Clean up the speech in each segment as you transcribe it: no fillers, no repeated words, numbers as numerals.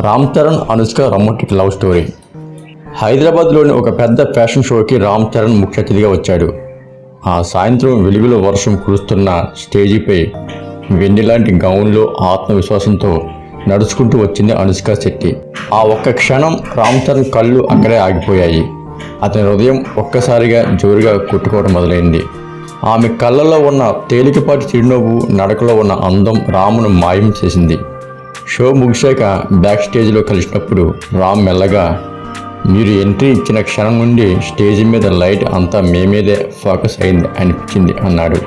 Ram Charan Anushka romantic love story. హైదరాబాద్లోని ఒక పెద్ద ఫ్యాషన్ షోకి రామ్ చరణ్ ముఖ్య అతిథిగా వచ్చాడు. ఆ సాయంత్రం వెలుగులో వర్షం కురుస్తున్న స్టేజీపై వెన్నెలాంటి గౌన్లో ఆత్మవిశ్వాసంతో నడుచుకుంటూ వచ్చింది అనుష్క శెట్టి. ఆ ఒక్క క్షణం రామ్ చరణ్ కళ్ళు అక్కడే ఆగిపోయాయి. అతని హృదయం ఒక్కసారిగా జోరుగా కొట్టుకోవడం మొదలైంది. ఆమె కళ్ళల్లో ఉన్న తేలికపాటి చిరునవ్వు, నడకలో ఉన్న అందం రామును మాయం చేసింది. షో ముగిశాక బ్యాక్ స్టేజ్లో కలిసినప్పుడు రామ్ మెల్లగా, మీరు ఎంట్రీ ఇచ్చిన క్షణం నుండి స్టేజ్ మీద లైట్ అంతా మేమీదే ఫోకస్ అయింది అనిపించింది అన్నాడు.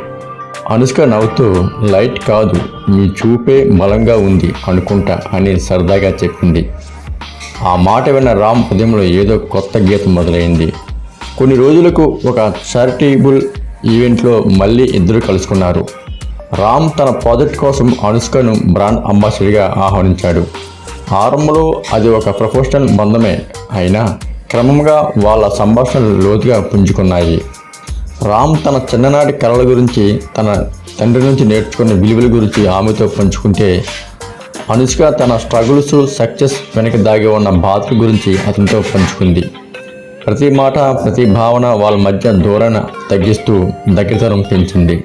అనుష్క నవ్వుతూ, లైట్ కాదు, మీ చూపే బలంగా ఉంది అనుకుంటా అని సరదాగా చెప్పింది. ఆ మాట విన్న రామ్ హృదయంలో ఏదో కొత్త గీతం మొదలైంది. కొన్ని రోజులకు ఒక చారిటబుల్ ఈవెంట్లో మళ్ళీ ఇద్దరు కలుసుకున్నారు. రామ్ తన ప్రాజెక్ట్ కోసం అనుష్కను బ్రాండ్ అంబాసిడర్గా ఆహ్వానించాడు. ఆరంభంలో అది ఒక ప్రొఫెషనల్ బంధమే అయినా క్రమంగా వాళ్ళ సంభాషణలు లోతుగా పుంజుకున్నాయి. రామ్ తన చిన్ననాటి కళల గురించి, తన తండ్రి నుంచి నేర్చుకున్న విలువల గురించి ఆమెతో పంచుకుంటే, అనుష్క తన స్ట్రగుల్స్, సక్సెస్ వెనక దాగి ఉన్న బాధల గురించి అతనితో పంచుకుంది. ప్రతి మాట, ప్రతి భావన వాళ్ళ మధ్య దూరాన్ని తగ్గిస్తూ దగ్గరతనం పెంచింది.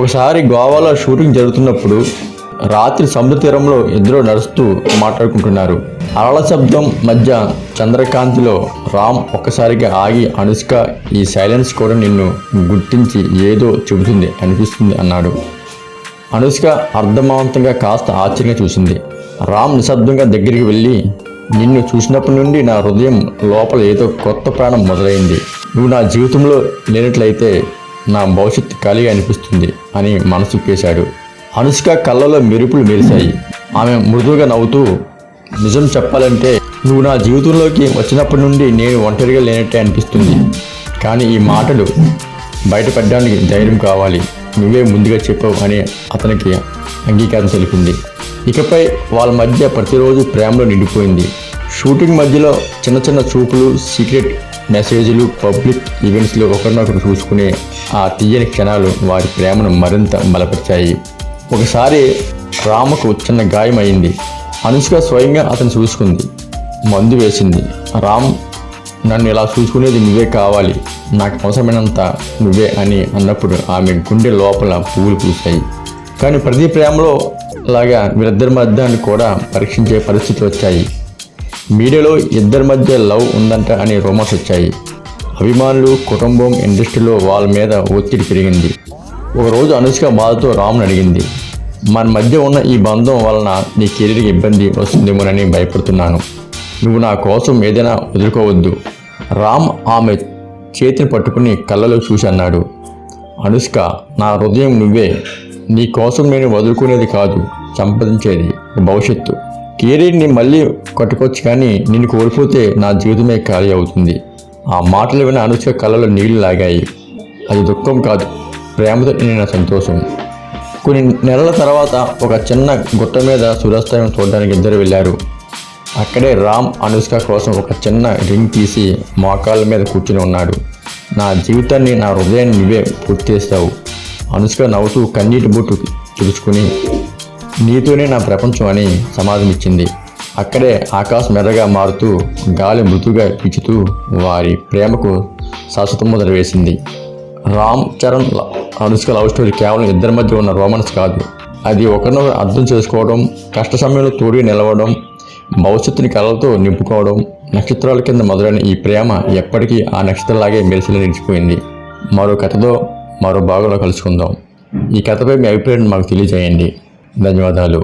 ఒకసారి గోవాలో షూటింగ్ జరుగుతున్నప్పుడు రాత్రి సముద్ర తీరంలో ఇద్దరు నడుస్తూ మాట్లాడుకుంటున్నారు. అలల శబ్దం మధ్య చంద్రకాంతిలో రామ్ ఒక్కసారిగా ఆగి, అనుష్క, ఈ సైలెన్స్ కూడా నిన్ను గుర్తించి ఏదో చెబుతుంది అనిపిస్తుంది అన్నాడు. అనుష్క అర్ధమాంతంగా కాస్త ఆశ్చర్యంగా చూసింది. రామ్ నిశ్శబ్దంగా దగ్గరికి వెళ్ళి, నిన్ను చూసినప్పటి నుండి నా హృదయం లోపల ఏదో కొత్త ప్రాణం మొదలైంది. నువ్వు నా జీవితంలో లేనట్లయితే నా భవిష్యత్తు ఖాళీగా అనిపిస్తుంది అని మనసు పేశాడు. అనుష్క కళ్ళలో మెరుపులు మెరిశాయి. ఆమె మృదువుగా నవ్వుతూ, నిజం చెప్పాలంటే నువ్వు నా జీవితంలోకి వచ్చినప్పటి నుండి నేను ఒంటరిగా లేనట్టే అనిపిస్తుంది. కానీ ఈ మాటలు బయటపడడానికి ధైర్యం కావాలి, నువ్వే ముందుగా చెప్పావు అని అతనికి అంగీకారం తెలిపింది. ఇకపై వాళ్ళ మధ్య ప్రతిరోజు ప్రేమలో నిండిపోయింది. షూటింగ్ మధ్యలో చిన్న చిన్న చూపులు, సీక్రెట్ మెసేజ్లు, పబ్లిక్ ఈవెంట్స్లో ఒకరినొకరు చూసుకునే ఆ తీయని క్షణాలు వారి ప్రేమను మరింత బలపరిచాయి. ఒకసారి రాముకు చిన్న గాయం అయింది. అనుష్క స్వయంగా అతను చూసుకుంది, మందు వేసింది. రామ్, నన్ను ఇలా చూసుకునేది నువ్వే కావాలి, నాకు అవసరమైనంత నువ్వే అని అన్నప్పుడు ఆమె గుండె లోపల పువ్వులు పూసాయి. కానీ ప్రతి ప్రేమలో లాగా వీరిద్దరి మధ్య కూడా పరీక్షించే పరిస్థితులు వచ్చాయి. మీడియాలో ఇద్దరి మధ్య లవ్ ఉందంట అని రూమర్స్ వచ్చాయి. అభిమానులు, కుటుంబం, ఇండస్ట్రీలో వాళ్ళ మీద ఒత్తిడి పెరిగింది. ఒకరోజు అనుష్క బాధతో రామ్ని అడిగింది, మన మధ్య ఉన్న ఈ బంధం వలన నీ కెరీర్కి ఇబ్బంది వస్తుందేమోనని భయపడుతున్నాను. నువ్వు నా కోసం ఏదైనా వదులుకోవద్దు. రామ్ ఆమె చేతిని పట్టుకుని కళ్ళలో చూసి అన్నాడు, అనుష్క, నా హృదయం నువ్వే. నీ కోసం నేను వదులుకునేది కాదు, సంపాదించేది భవిష్యత్తు. కెరీర్ని మళ్ళీ కట్టుకోవచ్చు, కానీ నిన్ను కోల్పోతే నా జీవితమే ఖాళీ అవుతుంది. ఆ మాటలు విన్న అనుష్క కళ్ళలో నీళ్లు లాగాయి. అది దుఃఖం కాదు, ప్రేమతో నిండిన సంతోషం. కొన్ని నెలల తర్వాత ఒక చిన్న గుట్ట మీద సూర్యాస్తమయం చూడడానికి ఇద్దరు వెళ్ళారు. అక్కడే రామ్ అనుష్క కోసం ఒక చిన్న రింగ్ తీసి మోకాళ్ళ మీద కూర్చుని ఉన్నాడు. నా జీవితాన్ని, నా హృదయాన్ని నువ్వే పూర్తి చేస్తావు. అనుష్క నవ్వుతూ కన్నీటి బొట్టు తుడుచుకుని, నీతోనే నా ప్రపంచం అని సమాధానమిచ్చింది. అక్కడే ఆకాశం ఎర్రగా మారుతూ, గాలి మృదుగా పిచుతూ వారి ప్రేమకు శాశ్వత ముద్ర వేసింది. రామ్ చరణ్ అనుష్క లవ్ స్టోరీ కేవలం ఇద్దరి మధ్య ఉన్న రొమాన్స్ కాదు, అది ఒకరినొకరు అర్థం చేసుకోవడం, కష్ట సమయంలో తోడుగా నిలవడం, భవిష్యత్తుని కళలతో నింపుకోవడం. నక్షత్రాల కింద మొదలైన ఈ ప్రేమ ఎప్పటికీ ఆ నక్షత్రంలాగే మెరిసిలా నిలిచిపోయింది. మరో కథతో మరో భాగంలో కలుసుకుందాం. ఈ కథపై మీ అభిప్రాయాన్ని మాకు తెలియజేయండి. ధన్యవాదాలు.